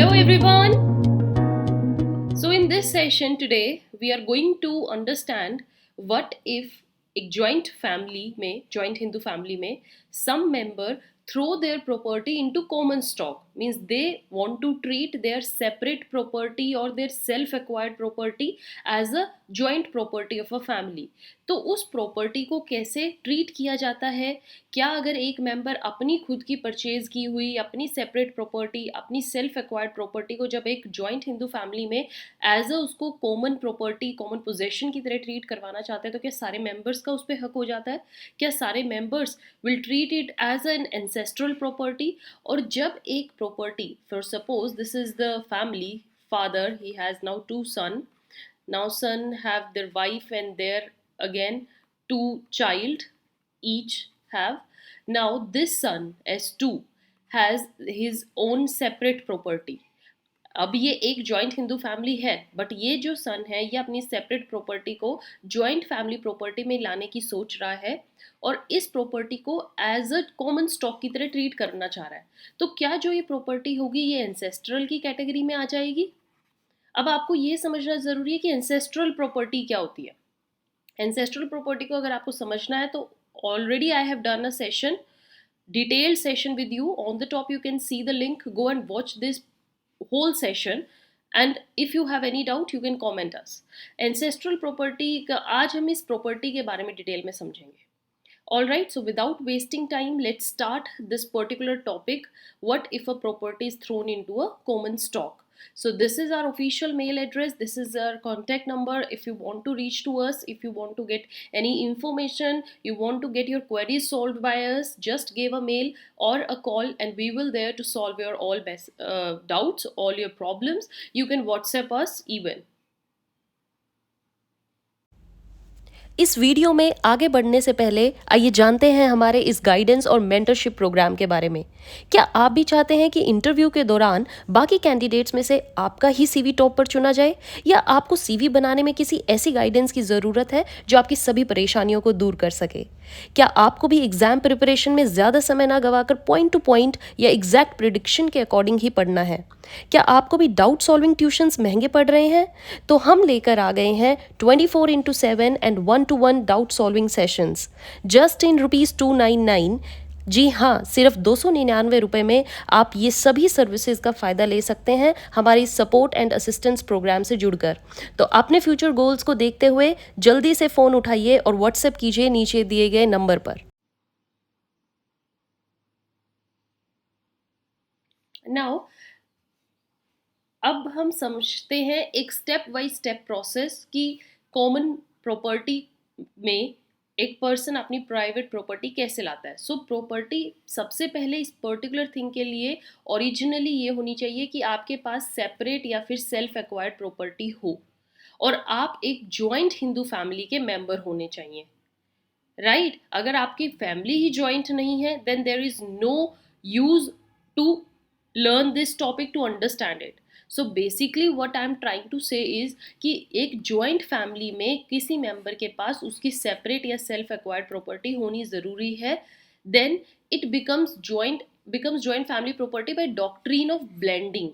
Hello everyone. So in this session today we are going to understand what if एक joint Hindu family में some member throw their property into common stock, means they want to treat their separate property or their self acquired property as a joint property of a family. तो उस property को कैसे treat किया जाता है, क्या अगर एक मेंबर अपनी खुद की परचेज की हुई अपनी सेपरेट प्रॉपर्टी अपनी सेल्फ एक्वायर्ड प्रॉपर्टी को जब एक जॉइंट हिंदू फैमिली में एज अ उसको कॉमन प्रॉपर्टी कॉमन पोजेशन की तरह ट्रीट करवाना चाहते हैं, तो क्या सारे मेंबर्स का उस पर हक हो जाता है? क्या सारे members will treat it as an ancestral property? और जब एक property, for suppose this is the family, father he has now two son, now son have their wife and their again two child each have. Now this son S2 has his own separate property. अब ये एक joint Hindu family है, but ये जो सन है ये अपनी separate property को जॉइंट फैमिली प्रॉपर्टी में लाने की सोच रहा है और इस प्रॉपर्टी को एज अ कॉमन स्टॉक की तरह ट्रीट करना चाह रहा है. तो क्या जो ये प्रॉपर्टी होगी ये एंसेस्ट्रल की कैटेगरी में आ जाएगी? अब आपको ये समझना ज़रूरी है कि एंसेस्ट्रल प्रॉपर्टी क्या होती है. एंसेस्ट्रल प्रॉपर्टी को अगर आपको समझना है तो already I have done a session, detailed session with you on the top. You can see the link, go and watch this whole session, and if you have any doubt you can comment us. ancestral property का आज हम इस property के बारे में detail में समझेंगे. Alright, so without wasting time, let's start this particular topic. What if a property is thrown into a common stock? So this is our official mail address, this is our contact number. If you want to reach to us, if you want to get any information, you want to get your queries solved by us, just give a mail or a call and we will there to solve your all best doubts, all your problems. You can WhatsApp us even. इस video में आगे बढ़ने से पहले आइए जानते हैं हमारे इस गाइडेंस और मेंटरशिप प्रोग्राम के बारे में. क्या आप भी चाहते हैं कि इंटरव्यू के दौरान बाकी कैंडिडेट्स में से आपका ही सीवी टॉप पर चुना जाए, या आपको सीवी बनाने में किसी ऐसी गाइडेंस की ज़रूरत है जो आपकी सभी परेशानियों को दूर कर सके? क्या आपको भी एग्जाम प्रिपरेशन में ज़्यादा समय ना गवाकर पॉइंट टू पॉइंट या एग्जैक्ट प्रिडिक्शन के अकॉर्डिंग ही पढ़ना है? क्या आपको भी डाउट सॉल्विंग ट्यूशंस महंगे पड़ रहे हैं? तो हम लेकर आ गए हैं 24/7 and 1-to-1 doubt solving sessions just in ₹299. जी हाँ, सिर्फ 299 रुपये में आप ये सभी सर्विसेज का फ़ायदा ले सकते हैं हमारी सपोर्ट एंड असिस्टेंस प्रोग्राम से जुड़कर. तो अपने फ्यूचर गोल्स को देखते हुए जल्दी से फ़ोन उठाइए और व्हाट्सएप कीजिए नीचे दिए गए नंबर पर. Now अब हम समझते हैं एक स्टेप बाय स्टेप प्रोसेस कि कॉमन प्रॉपर्टी में एक पर्सन अपनी प्राइवेट प्रॉपर्टी कैसे लाता है. सो प्रॉपर्टी सबसे पहले इस पर्टिकुलर थिंग के लिए ओरिजिनली ये होनी चाहिए कि आपके पास सेपरेट या फिर सेल्फ एक्वायर्ड प्रॉपर्टी हो और आप एक जॉइंट हिंदू फैमिली के मेंबर होने चाहिए. राइट अगर आपकी फैमिली ही जॉइंट नहीं है then there is no use to learn this topic to understand it. So basically what I am trying to say is कि एक joint family में किसी member के पास उसकी separate या self acquired property होनी ज़रूरी है. Then it becomes joint family property by doctrine of blending.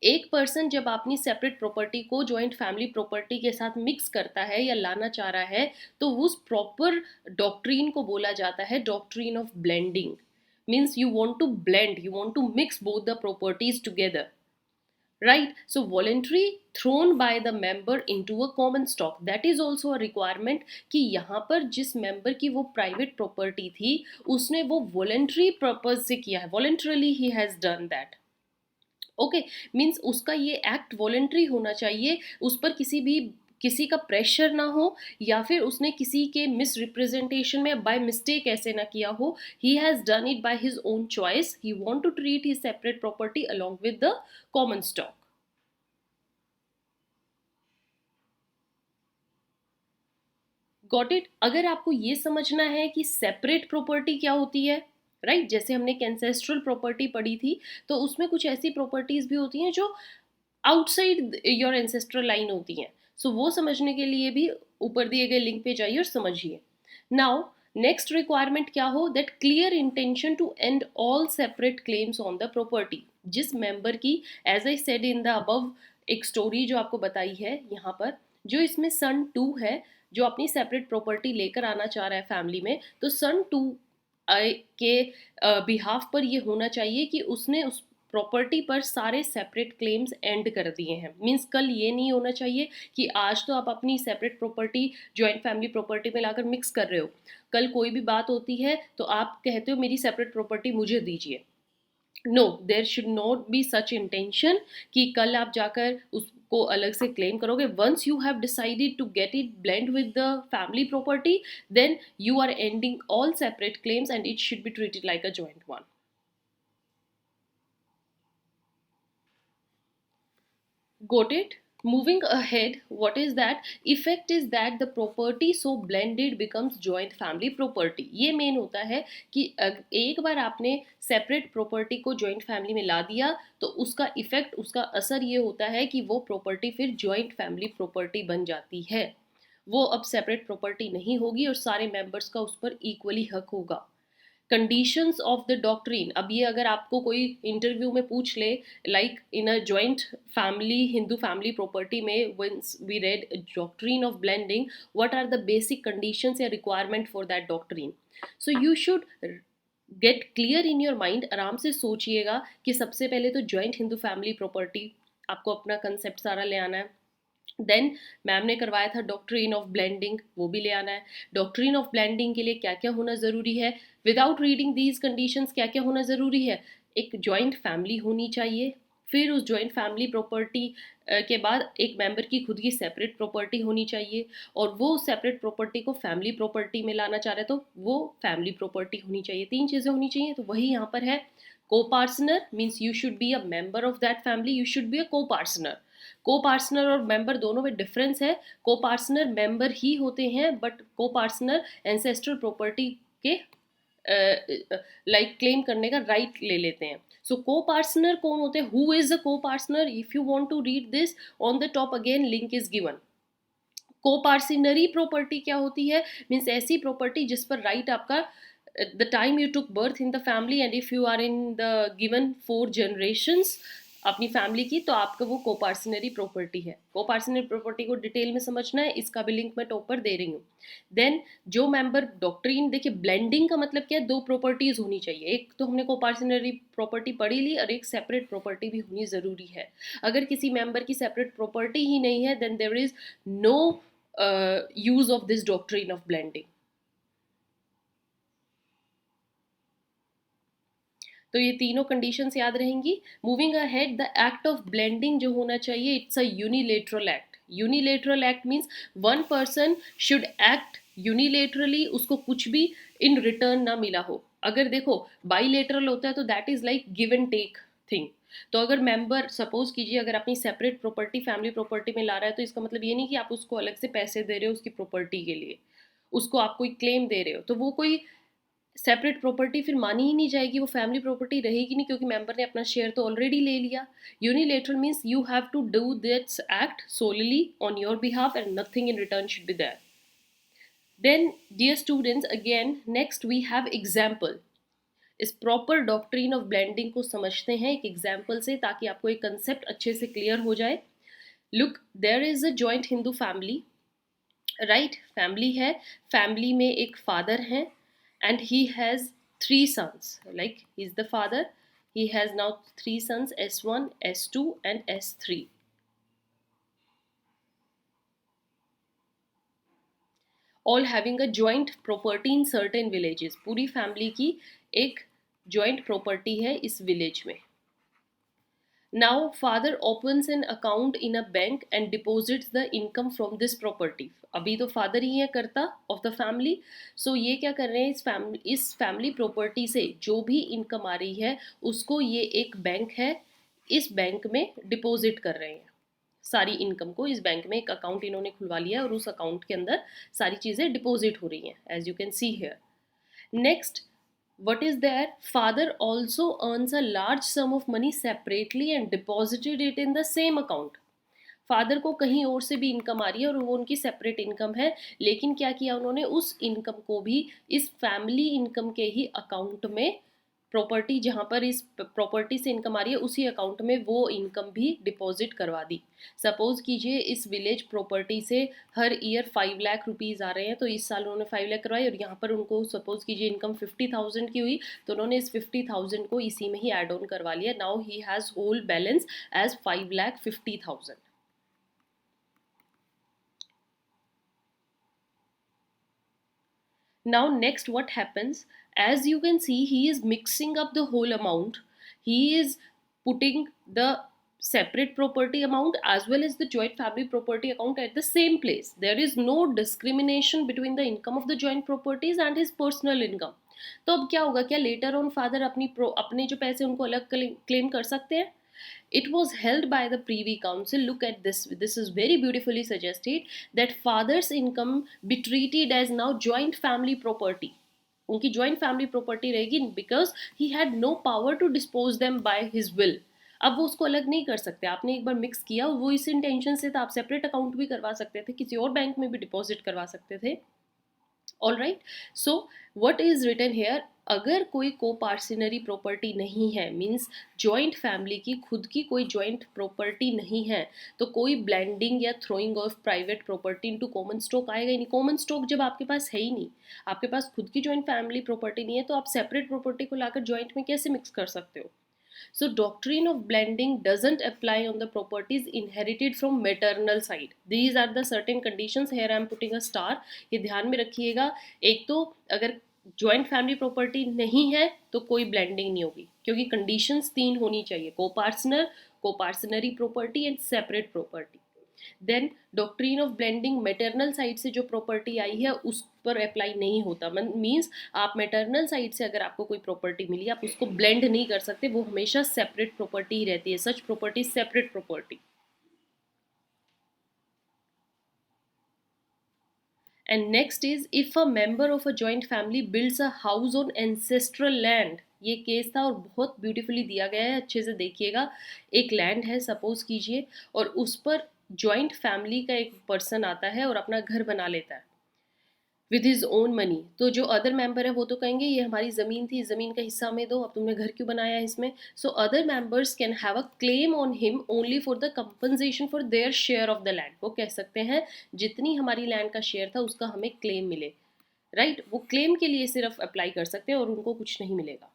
एक पर्सन जब अपनी सेपरेट प्रॉपर्टी को जॉइंट फैमिली प्रॉपर्टी के साथ मिक्स करता है या लाना चाह रहा है तो उस प्रॉपर डॉक्ट्रीन को बोला जाता है doctrine of blending. Means you want to blend, you want to mix both the properties together, right? So voluntary thrown by the member into a common stock, that is also a requirement कि यहाँ पर जिस member की वो private property थी उसने वो voluntary purpose से किया है, voluntarily he has done that. Okay means उसका ये एक्ट वॉलेंट्री होना चाहिए, उस पर किसी का प्रेशर ना हो या फिर उसने किसी के मिस रिप्रेजेंटेशन में बाय मिस्टेक ऐसे ना किया हो. He has done it by his own choice. He want to treat his separate property along with the common stock. Got it. अगर आपको ये समझना है कि सेपरेट प्रॉपर्टी क्या होती है, राइट जैसे हमने एंसेस्ट्रल प्रॉपर्टी पढ़ी थी तो उसमें कुछ ऐसी प्रॉपर्टीज भी होती हैं जो आउटसाइड योर एंसेस्ट्रल लाइन होती हैं. सो वो समझने के लिए भी ऊपर दिए गए लिंक पे जाइए और समझिए. नाउ नेक्स्ट रिक्वायरमेंट क्या हो, that clear intention to end all separate claims on the property. जिस मेंबर की, as I said in the above, एक स्टोरी जो आपको बताई है यहाँ पर, जो इसमें सन 2 है जो अपनी सेपरेट प्रॉपर्टी लेकर आना चाह रहा है फैमिली में, तो सन 2 के बिहाफ पर ये होना चाहिए कि उसने उस प्रॉपर्टी पर सारे सेपरेट क्लेम्स एंड कर दिए हैं। मींस कल ये नहीं होना चाहिए कि आज तो आप अपनी separate property joint family property में लाकर मिक्स कर रहे हो, कल कोई भी बात होती है तो आप कहते हो मेरी सेपरेट प्रॉपर्टी मुझे दीजिए। No, there should not be such intention कि कल आप जाकर उसको अलग से क्लेम करोगे। Once you have decided to get it blend with the family property, then you are ending all separate claims and it should be treated like a joint one. Got it? Moving ahead, what is that? Effect is that the property so blended becomes joint family property. ये main होता है कि एक बार आपने separate property को joint family में ला दिया तो उसका इफेक्ट, उसका असर ये होता है कि वो प्रॉपर्टी फिर जॉइंट फैमिली प्रॉपर्टी बन जाती है। वो अब सेपरेट प्रॉपर्टी नहीं होगी और सारे मेंबर्स का उस पर इक्वली हक होगा। कंडीशंस ऑफ द डॉक्ट्रीन, अब ये अगर आपको कोई इंटरव्यू में पूछ ले, like in a joint family Hindu family property में, whence we read doctrine of blending, what are the basic conditions या requirement for that doctrine. So you should get clear in your mind, आराम से सोचिएगा कि सबसे पहले तो जॉइंट हिंदू फैमिली प्रॉपर्टी आपको अपना कंसेप्ट सारा ले आना है। देन मैम ने करवाया था डॉक्ट्रिन ऑफ ब्लेंडिंग, वो भी ले आना है। डॉक्ट्रिन ऑफ ब्लेंडिंग के लिए क्या क्या होना ज़रूरी है, विदाउट रीडिंग दीज कंडीशंस क्या क्या होना ज़रूरी है। एक जॉइंट फैमिली होनी चाहिए, फिर उस जॉइंट फैमिली प्रॉपर्टी के बाद एक मेंबर की खुद की सेपरेट प्रॉपर्टी होनी चाहिए, और वो सेपरेट प्रॉपर्टी को फैमिली प्रॉपर्टी में लाना चाह रहे तो वो फैमिली प्रॉपर्टी होनी चाहिए। तीन चीज़ें होनी चाहिए, तो वही यहाँ पर है। को partner means you should be a member of that family, you should be a को पार्टनर। को पार्टनर और मेंबर दोनों में डिफरेंस है। को पार्टनर मेंबर ही होते हैं, बट को पार्टनर एंसेस्ट्रल प्रॉपर्टी के लाइक क्लेम करने का राइट ले लेते हैं। सो को पार्टनर कौन होते हैं, who is a copartner? If you want to read this on the top again link is given. Coparcenary property क्या होती है? मीन्स ऐसी प्रॉपर्टी जिस पर राइट आपका the time you took birth in the family and if you are in the given 4 generations अपनी family की, तो आपका वो कोपार्सनरी प्रॉपर्टी है। कोपार्सनरी प्रॉपर्टी को डिटेल में समझना है, इसका भी लिंक मैं टॉप पर दे रही हूँ। देन जो मेंबर डॉक्ट्रिन, देखिए ब्लेंडिंग का मतलब क्या है, दो प्रॉपर्टीज होनी चाहिए। एक तो हमने कोपार्सनरी प्रॉपर्टी पढ़ी ली, और एक सेपरेट प्रॉपर्टी भी होनी ज़रूरी है। अगर किसी मेंबर की सेपरेट प्रॉपर्टी ही नहीं है, then there is no use of this doctrine of blending. तो ये तीनों कंडीशंस याद रहेंगी। Moving ahead, the act of blending जो होना चाहिए, it's a unilateral act. Unilateral act means one person should act unilaterally, उसको कुछ भी इन रिटर्न ना मिला हो। अगर देखो बाईलेटरल होता है तो that is like give and take thing. तो अगर मेंबर सपोज कीजिए अगर अपनी सेपरेट प्रॉपर्टी फैमिली प्रॉपर्टी में ला रहा है, तो इसका मतलब ये नहीं कि आप उसको अलग से पैसे दे रहे हो उसकी प्रॉपर्टी के लिए, उसको आप कोई क्लेम दे रहे हो, तो वो कोई सेपरेट प्रॉपर्टी फिर मानी ही नहीं जाएगी, वो फैमिली प्रॉपर्टी रहेगी नहीं, क्योंकि मेंबर ने अपना शेयर तो ऑलरेडी ले लिया। Unilateral means you have to do this act solely on your behalf and nothing in return should be there. Then dear students, again next we have example. इस proper doctrine of blending को समझते हैं एक example से, ताकि आपको एक concept अच्छे से क्लियर हो जाए। Look, there is a joint Hindu family, right? Family है, फैमिली में एक फादर है and he has 3 sons, like he's the father. He has now 3 sons, S1, S2 and S3. All having a joint property in certain villages. पूरी family की एक joint property है इस village में। Now father opens an account in a bank and deposits the income from this property. अभी तो father ही है करता ऑफ द फैमिली। सो ये क्या कर रहे हैं, इस फैमिली प्रॉपर्टी से जो भी इनकम आ रही है उसको ये एक बैंक है, इस बैंक में डिपॉजिट कर रहे हैं। सारी इनकम को इस बैंक में एक अकाउंट इन्होंने खुलवा लिया और उस अकाउंट के अंदर सारी चीज़ें डिपॉजिट हो रही हैं, as you can see here. Next, what is there? Father also earns a large sum of money separately and deposited it in the same account. Father को कहीं और से भी इनकम आ रही है और वो उनकी सेपरेट इनकम है, लेकिन क्या किया उन्होंने, उस इनकम को भी इस फैमिली इनकम के ही अकाउंट में प्रॉपर्टी जहाँ पर इस प्रॉपर्टी से इनकम आ रही है उसी अकाउंट में वो इनकम भी डिपॉजिट करवा दी। सपोज कीजिए इस विलेज प्रॉपर्टी से हर ईयर 5 लाख रुपीज़ आ रहे हैं, तो इस साल उन्होंने 5 लाख करवाई और यहाँ पर उनको सपोज कीजिए इनकम 50,000 की हुई, तो उन्होंने इस 50,000 को इसी में ही एड ऑन करवा लिया। Now he has whole balance as 5,50,000। Now next what happens, as you can see he is mixing up the whole amount. He is putting the separate property amount as well as the joint family property account at the same place. There is no discrimination between the income of the joint properties and his personal income. तो अब क्या होगा, क्या later on father अपने जो पैसे उनको अलग क्लेम कर सकते हैं? It was held by the Privy Council. Look at this. This is very beautifully suggested that father's income be treated as now joint family property. उनकी joint family property रहेगी because he had no power to dispose them by his will. अब वो उसको अलग नहीं कर सकते। आपने एक बार मिक्स किया, वो इस इंटेंशन से था, आप सेपरेट अकाउंट भी करवा सकते थे, किसी और बैंक में भी डिपॉजिट करवा सकते थे। All right, so what is written here, अगर कोई कोपार्सिनरी प्रॉपर्टी नहीं है, मीन्स जॉइंट फैमिली की खुद की कोई जॉइंट प्रॉपर्टी नहीं है, तो कोई ब्लेंडिंग या throwing of private property into common stock आएगा ही नहीं। कॉमन स्टॉक जब आपके पास है ही नहीं, आपके पास खुद की जॉइंट फैमिली प्रॉपर्टी नहीं है, तो आप सेपरेट प्रॉपर्टी को लाकर जॉइंट में कैसे मिक्स कर सकते हो? So doctrine of blending doesn't apply on the properties inherited from maternal side. These are the certain conditions. Here I am putting a star. ये ध्यान में रखिएगा। एक तो अगर जॉइंट फैमिली प्रॉपर्टी नहीं है तो कोई ब्लेंडिंग नहीं होगी, क्योंकि कंडीशंस 3 होनी चाहिए, coparcener, coparcenary property and separate property. Then doctrine of blending, maternal side से जो प्रॉपर्टी आई है उस पर अप्लाई नहीं होता। मीन्स आप मैटरनल साइड से अगर आपको कोई प्रॉपर्टी मिली, आप उसको ब्लेंड नहीं कर सकते, वो हमेशा सेपरेट प्रॉपर्टी ही रहती है। सच property separate property. And next is if a member of a joint family builds a house on ancestral land. ये केस था और बहुत ब्यूटीफुली दिया गया है, अच्छे से देखिएगा। एक लैंड है सपोज कीजिए, और उस पर जॉइंट फैमिली का एक पर्सन आता है और अपना घर बना लेता है विद हिज ओन मनी। तो जो अदर मेंबर है वो तो कहेंगे ये हमारी ज़मीन थी, ज़मीन का हिस्सा हमें दो, अब तुमने घर क्यों बनाया है इसमें। So other members can have a claim on him only for the compensation for their share of the land. वो कह सकते हैं जितनी हमारी लैंड का शेयर था उसका हमें क्लेम मिले, राइट। वो क्लेम के लिए सिर्फ अप्लाई कर सकते हैं और उनको कुछ नहीं मिलेगा।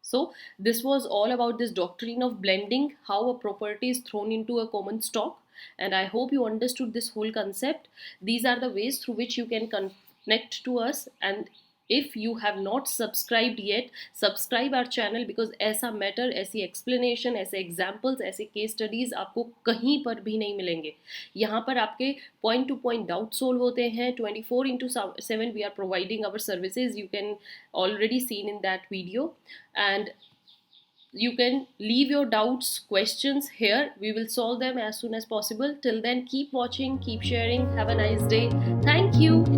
So this was all about this doctrine of blending, how a property is thrown into a common stock, and I hope you understood this whole concept. These are the ways through which you can connect to us, and if you have not subscribed yet, subscribe our channel, because ऐसा matter, ऐसी explanation, ऐसे examples, ऐसे case studies आपको कहीं पर भी नहीं मिलेंगे। यहाँ पर आपके point two point doubt solve होते हैं। 24/7 we are providing our services. You can already seen in that video, and you can leave your doubts, questions here. We will solve them as soon as possible. Till then, keep watching, keep sharing. Have a nice day. Thank you.